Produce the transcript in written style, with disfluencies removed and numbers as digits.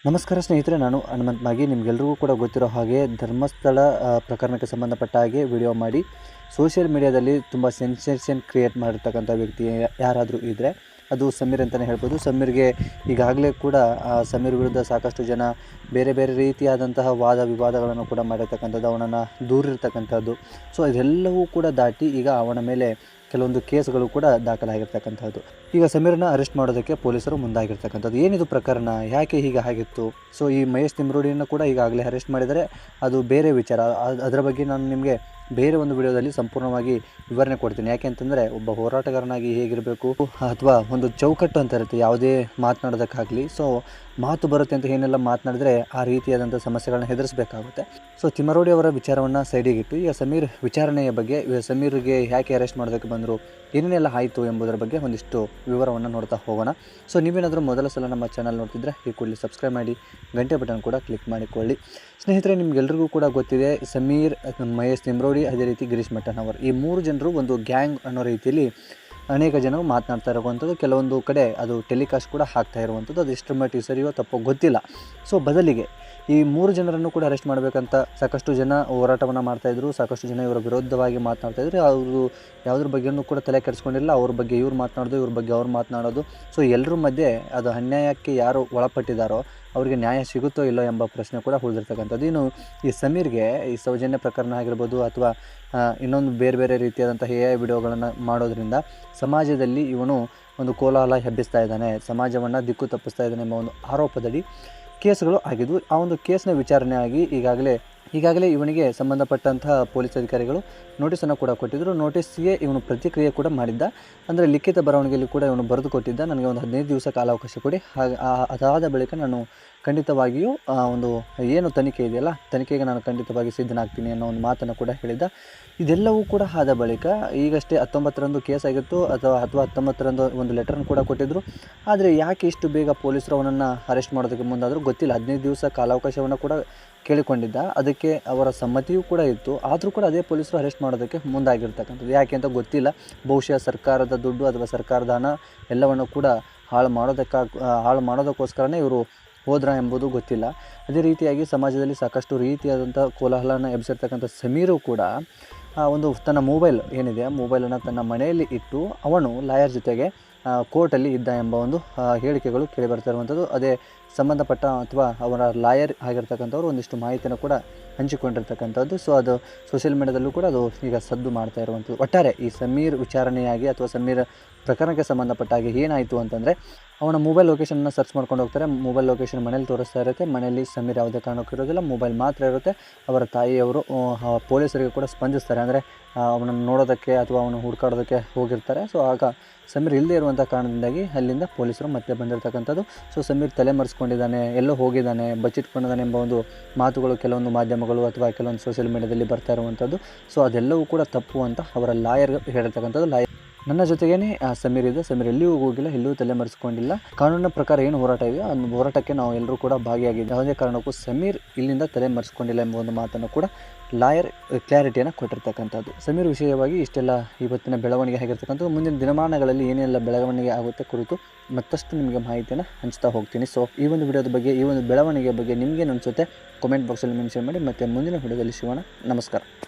ನಮಸ್ಕಾರ ಸ್ನೇಹಿತರೆ, ನಾನು ಹನುಮಂತ್ ಮಾಗಿ. ನಿಮಗೆಲ್ಲರಿಗೂ ಕೂಡ ಗೊತ್ತಿರೋ ಹಾಗೆ ಧರ್ಮಸ್ಥಳ ಪ್ರಕರಣಕ್ಕೆ ಸಂಬಂಧಪಟ್ಟ ಹಾಗೆ ವಿಡಿಯೋ ಮಾಡಿ ಸೋಷಿಯಲ್ ಮೀಡಿಯಾದಲ್ಲಿ ತುಂಬ ಸೆನ್ಸೇಷನ್ ಕ್ರಿಯೇಟ್ ಮಾಡಿರ್ತಕ್ಕಂಥ ವ್ಯಕ್ತಿ ಯಾರಾದರೂ ಇದ್ದರೆ ಅದು ಸಮೀರ್ ಅಂತಲೇ ಹೇಳ್ಬೋದು. ಸಮೀರ್ಗೆ ಈಗಾಗಲೇ ಕೂಡ ಸಮೀರ್ ವಿರುದ್ಧ ಸಾಕಷ್ಟು ಜನ ಬೇರೆ ಬೇರೆ ರೀತಿಯಾದಂತಹ ವಾದ ವಿವಾದಗಳನ್ನು ಕೂಡ ಮಾಡಿರ್ತಕ್ಕಂಥದ್ದು, ಅವನನ್ನು ದೂರಿರ್ತಕ್ಕಂಥದ್ದು. ಸೊ ಇದೆಲ್ಲವೂ ಕೂಡ ದಾಟಿ ಈಗ ಅವನ ಮೇಲೆ ಕೆಲವೊಂದು ಕೇಸ್ಗಳು ಕೂಡ ದಾಖಲಾಗಿರ್ತಕ್ಕಂಥದ್ದು. ಈಗ ಸಮೀರನ್ನ ಅರೆಸ್ಟ್ ಮಾಡೋದಕ್ಕೆ ಪೊಲೀಸರು ಮುಂದಾಗಿರ್ತಕ್ಕಂಥದ್ದು. ಏನಿದು ಪ್ರಕರಣ, ಯಾಕೆ ಹೀಗೆ ಆಗಿತ್ತು? ಸೊ ಈ ಮಹೇಶ್ ತಿಮ್ರೋಡಿಯನ್ನು ಕೂಡ ಈಗಾಗಲೇ ಅರೆಸ್ಟ್ ಮಾಡಿದರೆ ಅದು ಬೇರೆ ವಿಚಾರ. ಅದರ ಬಗ್ಗೆ ನಾನು ನಿಮಗೆ ಬೇರೆ ಒಂದು ವಿಡಿಯೋದಲ್ಲಿ ಸಂಪೂರ್ಣವಾಗಿ ವಿವರಣೆ ಕೊಡ್ತೀನಿ. ಯಾಕೆ ಅಂತಂದರೆ, ಒಬ್ಬ ಹೋರಾಟಗಾರನಾಗಿ ಹೇಗಿರಬೇಕು ಅಥವಾ ಒಂದು ಚೌಕಟ್ಟು ಅಂತ ಇರುತ್ತೆ ಯಾವುದೇ ಮಾತನಾಡೋದಕ್ಕಾಗಲಿ. ಸೊ ಮಾತು ಬರುತ್ತೆ ಅಂತ ಏನೆಲ್ಲ ಮಾತನಾಡಿದ್ರೆ ಆ ರೀತಿಯಾದಂಥ ಸಮಸ್ಯೆಗಳನ್ನ ಎದುರಿಸಬೇಕಾಗುತ್ತೆ. ಸೊ ತಿಮ್ಮರೋಡಿ ಅವರ ವಿಚಾರವನ್ನು ಸೈಡಿಗಿಟ್ಟು ಈಗ ಸಮೀರ್ ವಿಚಾರಣೆಯ ಬಗ್ಗೆ, ಸಮೀರ್ಗೆ ಯಾಕೆ ಅರೆಸ್ಟ್ ಮಾಡೋದಕ್ಕೆ ಬಂದರು, ಏನೇನೆಲ್ಲ ಆಯಿತು ಎಂಬುದರ ಬಗ್ಗೆ ಒಂದಿಷ್ಟು ವಿವರವನ್ನು ನೋಡ್ತಾ ಹೋಗೋಣ. ಸೊ ನೀವೇನಾದರೂ ಮೊದಲ ಸಲ ನಮ್ಮ ಚಾನಲ್ ನೋಡ್ತಿದ್ರೆ ಈ ಕೂಡಲೇ ಸಬ್ಸ್ಕ್ರೈಬ್ ಮಾಡಿ, ಗಂಟೆ ಬಟನ್ ಕೂಡ ಕ್ಲಿಕ್ ಮಾಡಿಕೊಳ್ಳಿ. ಸ್ನೇಹಿತರೆ, ನಿಮಗೆಲ್ಲರಿಗೂ ಕೂಡ ಗೊತ್ತಿದೆ, ಸಮೀರ್, ಮಹೇಶ್ ತಿಮ್ರೋಡಿ, ಅದೇ ರೀತಿ ಗಿರೀಶ್ ಮಟ್ಟಣ್ಣವರ್, ಈ ಮೂರು ಜನರು ಒಂದು ಗ್ಯಾಂಗ್ ಅನ್ನೋ ರೀತಿಯಲ್ಲಿ ಅನೇಕ ಜನರು ಮಾತನಾಡ್ತಾ ಇರುವಂಥದ್ದು. ಕೆಲವೊಂದು ಕಡೆ ಅದು ಟೆಲಿಕಾಸ್ಟ್ ಕೂಡ ಆಗ್ತಾ ಇರುವಂಥದ್ದು. ಅದು ಎಷ್ಟರ ಮಟ್ಟಿಗೆ ಸರಿಯೋ ತಪ್ಪೋ ಗೊತ್ತಿಲ್ಲ. ಸೊ ಬದಲಿಗೆ ಈ ಮೂರು ಜನರನ್ನು ಕೂಡ ಅರೆಸ್ಟ್ ಮಾಡಬೇಕಂತ ಸಾಕಷ್ಟು ಜನ ಹೋರಾಟವನ್ನು ಮಾಡ್ತಾಯಿದ್ರು. ಸಾಕಷ್ಟು ಜನ ಇವರ ವಿರೋಧವಾಗಿ ಮಾತನಾಡ್ತಾಯಿದ್ರು. ಅವರು ಯಾವುದ್ರ ಬಗ್ಗೆಯೂ ಕೂಡ ತಲೆ ಕೆಡಿಸ್ಕೊಂಡಿಲ್ಲ. ಅವ್ರ ಬಗ್ಗೆ ಇವ್ರು ಮಾತನಾಡೋದು, ಇವ್ರ ಬಗ್ಗೆ ಅವ್ರು ಮಾತನಾಡೋದು. ಸೊ ಎಲ್ಲರ ಮಧ್ಯೆ ಅದು ಅನ್ಯಾಯಕ್ಕೆ ಯಾರು ಒಳಪಟ್ಟಿದ್ದಾರೋ ಅವರಿಗೆ ನ್ಯಾಯ ಸಿಗುತ್ತೋ ಇಲ್ಲೋ ಎಂಬ ಪ್ರಶ್ನೆ ಕೂಡ ಉಳಿದಿರ್ತಕ್ಕಂಥದ್ದು. ಇನ್ನು ಈ ಸಮೀರ್ಗೆ ಈ ಸೌಜನ್ಯ ಪ್ರಕರಣ ಆಗಿರ್ಬೋದು ಅಥವಾ ಇನ್ನೊಂದು ಬೇರೆ ಬೇರೆ ರೀತಿಯಾದಂಥ AI ವಿಡಿಯೋಗಳನ್ನು ಮಾಡೋದ್ರಿಂದ ಸಮಾಜದಲ್ಲಿ ಇವನು ಒಂದು ಕೋಲಾಹಲ ಎಬ್ಬಿಸ್ತಾ ಇದ್ದಾನೆ, ಸಮಾಜವನ್ನು ದಿಕ್ಕು ತಪ್ಪಿಸ್ತಾ ಇದ್ದಾನೆ ಎಂಬ ಒಂದು ಆರೋಪದಡಿ ಕೇಸ್ಗಳು ಆಗಿದ್ವು. ಆ ಒಂದು ಕೇಸ್ನ ವಿಚಾರಣೆ ಆಗಿ ಈಗಾಗಲೇ ಇವನಿಗೆ ಸಂಬಂಧಪಟ್ಟಂತಹ ಪೊಲೀಸ್ ಅಧಿಕಾರಿಗಳು ನೋಟಿಸನ್ನು ಕೂಡ ಕೊಟ್ಟಿದ್ದರು. ನೋಟಿಸ್ಗೆ ಇವನು ಪ್ರತಿಕ್ರಿಯೆ ಕೂಡ ಮಾಡಿದ್ದ. ಅಂದರೆ ಲಿಖಿತ ಬರವಣಿಗೆಯಲ್ಲಿ ಕೂಡ ಇವನು ಬರೆದು ಕೊಟ್ಟಿದ್ದ, ನನಗೆ ಒಂದು 15 ದಿವಸ ಕಾಲಾವಕಾಶ ಕೊಡಿ, ಅದಾದ ಬಳಿಕ ನಾನು ಖಂಡಿತವಾಗಿಯೂ ಒಂದು ಏನು ತನಿಖೆ ಇದೆಯಲ್ಲ, ತನಿಖೆಗೆ ನಾನು ಖಂಡಿತವಾಗಿ ಸಿದ್ಧನಾಗ್ತೀನಿ ಅನ್ನೋ ಒಂದು ಮಾತನ್ನು ಕೂಡ ಹೇಳಿದ್ದ. ಇದೆಲ್ಲವೂ ಕೂಡ ಆದ ಬಳಿಕ ಈಗಷ್ಟೇ 19ರಂದು ಕೇಸ್ ಆಗಿತ್ತು ಅಥವಾ 19ರಂದು ಒಂದು ಲೆಟರ್ನ ಕೂಡ ಕೊಟ್ಟಿದ್ದರು. ಆದರೆ ಯಾಕೆ ಇಷ್ಟು ಬೇಗ ಪೊಲೀಸರು ಅವನನ್ನು ಅರೆಸ್ಟ್ ಮಾಡೋದಕ್ಕೆ ಮುಂದಾದರೂ ಗೊತ್ತಿಲ್ಲ. 15 ದಿವಸ ಕಾಲಾವಕಾಶವನ್ನು ಕೂಡ ಕೇಳಿಕೊಂಡಿದ್ದ, ಅದಕ್ಕೆ ಅವರ ಸಮ್ಮತಿಯೂ ಕೂಡ ಇತ್ತು. ಆದರೂ ಕೂಡ ಅದೇ ಪೊಲೀಸರು ಅರೆಸ್ಟ್ ಮಾಡೋದಕ್ಕೆ ಮುಂದಾಗಿರ್ತಕ್ಕಂಥದ್ದು. ಯಾಕೆ ಅಂತ ಗೊತ್ತಿಲ್ಲ. ಬಹುಶಃ ಸರ್ಕಾರದ ದುಡ್ಡು ಅಥವಾ ಸರ್ಕಾರದ ಹಣ ಎಲ್ಲವನ್ನು ಕೂಡ ಹಾಳು ಮಾಡೋದಕ್ಕೋಸ್ಕರನೇ ಇವರು ಹೋದ್ರ ಎಂಬುದು ಗೊತ್ತಿಲ್ಲ. ಅದೇ ರೀತಿಯಾಗಿ ಸಮಾಜದಲ್ಲಿ ಸಾಕಷ್ಟು ರೀತಿಯಾದಂಥ ಕೋಲಾಹಲನ ಎಬ್ಬಿಸಿರ್ತಕ್ಕಂಥ ಸಮೀರು ಕೂಡ ಒಂದು ತನ್ನ ಮೊಬೈಲ್ ಏನಿದೆ, ಮೊಬೈಲನ್ನು ತನ್ನ ಮನೆಯಲ್ಲಿ ಇಟ್ಟು ಅವನು ಲಾಯರ್ ಜೊತೆಗೆ ಕೋರ್ಟಲ್ಲಿ ಇದ್ದ ಎಂಬ ಒಂದು ಹೇಳಿಕೆಗಳು ಕೇಳಿಬರ್ತಾ ಇರುವಂಥದ್ದು. ಅದೇ ಸಂಬಂಧಪಟ್ಟ ಅಥವಾ ಅವರ ಲಾಯರ್ ಆಗಿರ್ತಕ್ಕಂಥವ್ರು ಒಂದಿಷ್ಟು ಮಾಹಿತಿಯನ್ನು ಕೂಡ ಹಂಚಿಕೊಂಡಿರ್ತಕ್ಕಂಥದ್ದು. ಸೊ ಅದು ಸೋಷಿಯಲ್ ಮೀಡಿಯಾದಲ್ಲೂ ಕೂಡ ಅದು ಈಗ ಸದ್ದು ಮಾಡ್ತಾ ಇರುವಂಥದ್ದು. ಒಟ್ಟಾರೆ ಈ ಸಮೀರ್ ವಿಚಾರಣೆಯಾಗಿ ಅಥವಾ ಸಮೀರ್ ಪ್ರಕರಣಕ್ಕೆ ಸಂಬಂಧಪಟ್ಟ ಹಾಗೆ ಏನಾಯಿತು ಅಂತಂದರೆ, ಅವನ ಮೊಬೈಲ್ ಲೊಕೇಶನ್ನ ಸರ್ಚ್ ಮಾಡ್ಕೊಂಡು ಹೋಗ್ತಾರೆ. ಮೊಬೈಲ್ ಲೊಕೇಶನ್ ಮನೇಲಿ ತೋರಿಸ್ತಾ ಇರುತ್ತೆ. ಮನೆಯಲ್ಲಿ ಸಮೀರ್ ಯಾವುದೇ ಕಾರಣಕ್ಕೂ ಇರೋದಿಲ್ಲ, ಮೊಬೈಲ್ ಮಾತ್ರ ಇರುತ್ತೆ. ಅವರ ತಾಯಿಯವರು ಪೊಲೀಸರಿಗೆ ಕೂಡ ಸ್ಪಂದಿಸ್ತಾರೆ. ಅಂದರೆ ಅವನನ್ನು ನೋಡೋದಕ್ಕೆ ಅಥವಾ ಅವನು ಹುಡುಕಾಡೋದಕ್ಕೆ ಹೋಗಿರ್ತಾರೆ. ಸೊ ಆಗ ಸಮೀರ್ ಇಲ್ಲದೇ ಇರುವಂಥ ಕಾರಣದಿಂದಾಗಿ ಅಲ್ಲಿಂದ ಪೊಲೀಸರು ಮತ್ತೆ ಬಂದಿರತಕ್ಕಂಥದ್ದು. ಸೊ ಸಮೀರ್ ತಲೆ ಮರೆಸ್ಕೊಂಡಿದ್ದಾನೆ, ಎಲ್ಲೋ ಹೋಗಿದ್ದಾನೆ, ಬಚ್ಚಿಟ್ಕೊಂಡಿದ್ದಾನೆ ಎಂಬ ಒಂದು ಮಾತುಗಳು ಕೆಲವೊಂದು ಮಾಧ್ಯಮಗಳು ಅಥವಾ ಕೆಲವೊಂದು ಸೋಷಿಯಲ್ ಮೀಡಿಯಾದಲ್ಲಿ ಬರ್ತಾ ಇರುವಂಥದ್ದು. ಸೊ ಅದೆಲ್ಲವೂ ಕೂಡ ತಪ್ಪು ಅಂತ ಅವರ ಲಾಯರ್ ಹೇಳಿರ್ತಕ್ಕಂಥದ್ದು. ನನ್ನ ಜೊತೆಗೇ ಸಮೀರ್ ಇದೆ, ಸಮೀರ್ ಎಲ್ಲಿಯೂ ಹೋಗಿಲ್ಲ, ಎಲ್ಲೂ ತಲೆ ಮರೆಸ್ಕೊಂಡಿಲ್ಲ. ಕಾನೂನಿನ ಪ್ರಕಾರ ಏನು ಹೋರಾಟ ಇದೆಯೋ ಆ ಹೋರಾಟಕ್ಕೆ ನಾವು ಎಲ್ಲರೂ ಕೂಡ ಭಾಗಿಯಾಗಿದ್ದು. ಯಾವುದೇ ಕಾರಣಕ್ಕೂ ಸಮೀರ್ ಇಲ್ಲಿಂದ ತಲೆ ಮರೆಸ್ಕೊಂಡಿಲ್ಲ ಎಂಬ ಒಂದು ಮಾತನ್ನು ಕೂಡ ಲಾಯರ್ ಕ್ಲಾರಿಟಿಯನ್ನು ಕೊಟ್ಟಿರ್ತಕ್ಕಂಥದ್ದು. ಸಮೀರ್ ವಿಷಯವಾಗಿ ಇಷ್ಟೆಲ್ಲ ಇವತ್ತಿನ ಬೆಳವಣಿಗೆ ಆಗಿರ್ತಕ್ಕಂಥದ್ದು. ಮುಂದಿನ ದಿನಮಾನಗಳಲ್ಲಿ ಏನೆಲ್ಲ ಬೆಳವಣಿಗೆ ಆಗುತ್ತೆ ಕುರಿತು ಮತ್ತಷ್ಟು ನಿಮಗೆ ಮಾಹಿತಿಯನ್ನು ಹಂಚ್ತಾ ಹೋಗ್ತೀನಿ. ಸೊ ಈ ಒಂದು ವಿಡಿಯೋದ ಬಗ್ಗೆ, ಈ ಒಂದು ಬೆಳವಣಿಗೆ ಬಗ್ಗೆ ನಿಮಗೇನು ಅನಿಸುತ್ತೆ ಕಾಮೆಂಟ್ ಬಾಕ್ಸಲ್ಲಿ ಮೆನ್ಷನ್ ಮಾಡಿ. ಮತ್ತು ಮುಂದಿನ ವಿಡಿಯೋದಲ್ಲಿ ಸಿಗೋಣ. ನಮಸ್ಕಾರ.